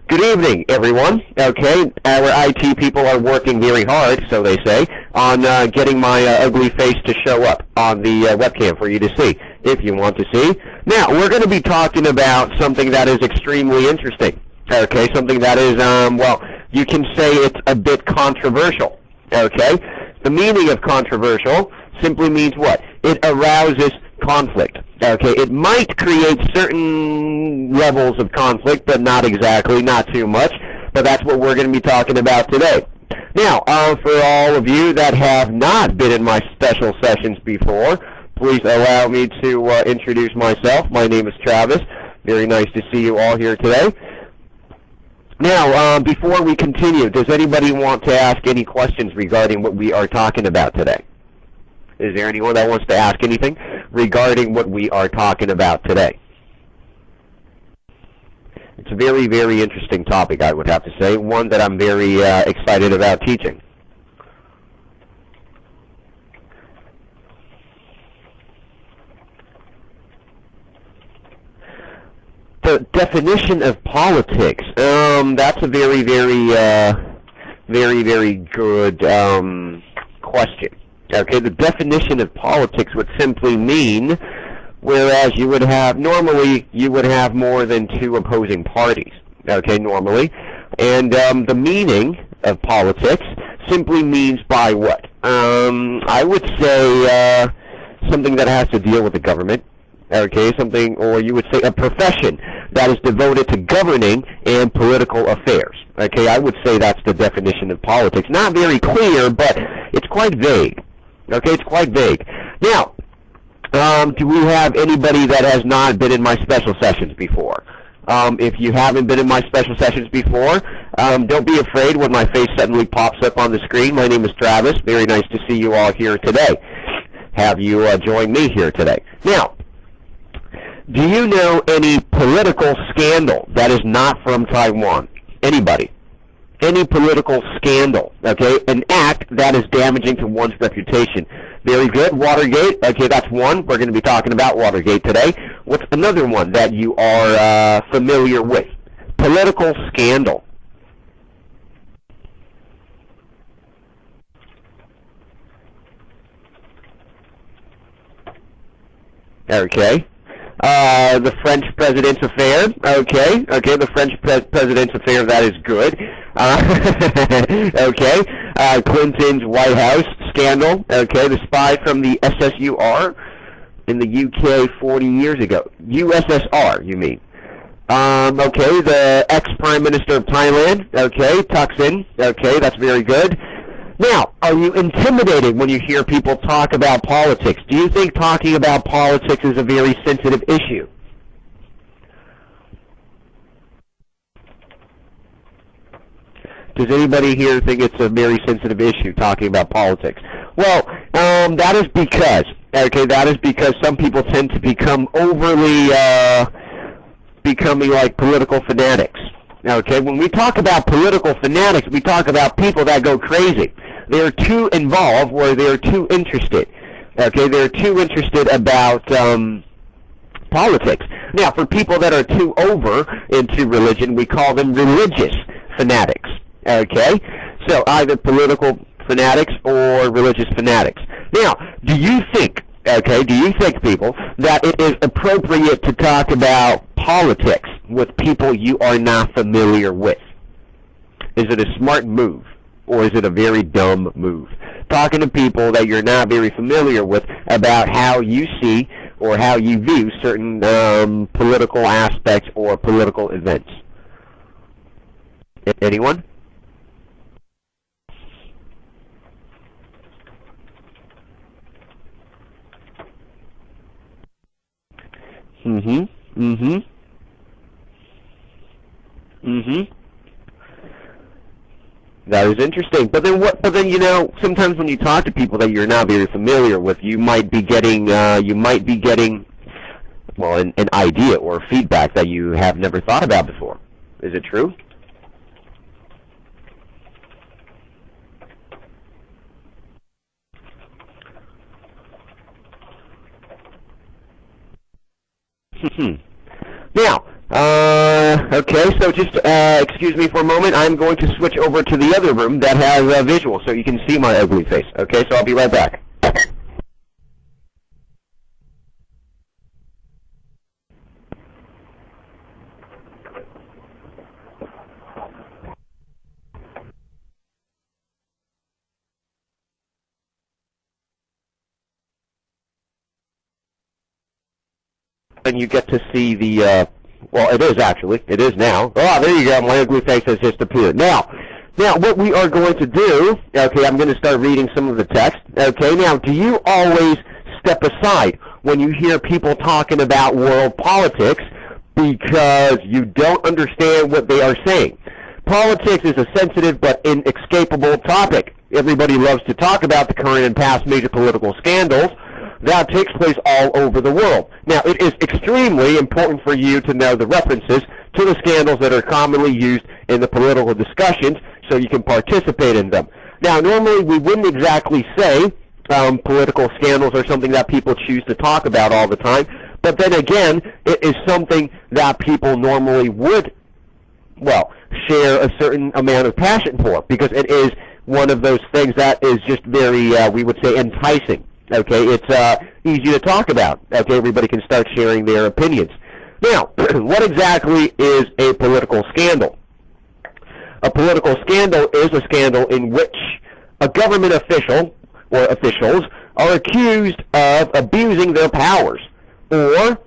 Good evening, everyone. Okay, our IT people are working very hard, so they say, on getting my ugly face to show up on the webcam for you to see, if you want to see. Now, we're going to be talking about something that is extremely interesting. Okay, something that is, well, you can say it's a bit controversial. Okay, the meaning of controversial simply means what? It arouses conflict. Okay, it might create certain levels of conflict, but not exactly, not too much. But that's what we're going to be talking about today. Now, for all of you that have not been in my special sessions before, please allow me to introduce myself. My name is Travis. Very nice to see you all here today. Now, before we continue, does anybody want to ask any questions regarding what we are talking about today? Is there anyone that wants to ask anything regarding what we are talking about today? It's a very, very interesting topic, I would have to say, one that I'm very excited about teaching. The definition of politics, that's a very, very good question. Okay, the definition of politics would simply mean, whereas you would have, normally you would have more than two opposing parties, okay, normally, and the meaning of politics simply means by what? I would say something that has to deal with the government, okay, something, or you would say a profession that is devoted to governing and political affairs. Okay, I would say that's the definition of politics. Not very clear, but it's quite vague. Okay, it's quite vague. Now, do we have anybody that has not been in my special sessions before? If you haven't been in my special sessions before, don't be afraid when my face suddenly pops up on the screen. My name is Travis. Very nice to see you all here today. Have you joined me here today? Now, do you know any political scandal that is not from Taiwan? Anybody? Any political scandal, okay? An act that is damaging to one's reputation. Very good. Watergate, okay, that's one. We're going to be talking about Watergate today. What's another one that you are familiar with? Political scandal. Okay. The French President's Affair. Okay, the French President's Affair, that is good. Okay, Clinton's White House scandal. Okay, the spy from the SSUR in the UK 40 years ago. USSR, you mean. Okay, the ex-Prime Minister of Thailand. Okay, Thaksin. Okay, that's very good. Now, are you intimidated when you hear people talk about politics? Do you think talking about politics is a very sensitive issue? Does anybody here think it's a very sensitive issue, talking about politics? Well, that is because some people tend to become overly, becoming like political fanatics. Okay, when we talk about political fanatics, we talk about people that go crazy. They're too involved, or they're too interested. Okay, they're too interested about politics. Now, for people that are too over into religion, we call them religious fanatics. Okay, so either political fanatics or religious fanatics. Now, do you think, people, that it is appropriate to talk about politics with people you are not familiar with? Is it a smart move, or is it a very dumb move? Talking to people that you're not very familiar with about how you see or how you view certain political aspects or political events. Anyone? That is interesting. But then what? But then, you know, sometimes when you talk to people that you're not very familiar with, you might be getting well, an idea or feedback that you have never thought about before. Is it true? Now, Okay, so just excuse me for a moment. I'm going to switch over to the other room that has visual so you can see my ugly face. Okay, so I'll be right back. And you get to see the, well, it is actually. It is now. Oh, there you go. My ugly face has just appeared. Now, what we are going to do, okay, I'm going to start reading some of the text. Okay, now, do you always step aside when you hear people talking about world politics because you don't understand what they are saying? Politics is a sensitive but inescapable topic. Everybody loves to talk about the current and past major political scandals that takes place all over the world. Now, it is extremely important for you to know the references to the scandals that are commonly used in the political discussions so you can participate in them. Now, normally we wouldn't exactly say political scandals are something that people choose to talk about all the time, but then again, it is something that people normally would, well, share a certain amount of passion for, because it is one of those things that is just very, we would say, enticing. Okay, it's easy to talk about. Okay, everybody can start sharing their opinions. Now, what exactly is a political scandal? A political scandal is a scandal in which a government official or officials are accused of abusing their powers or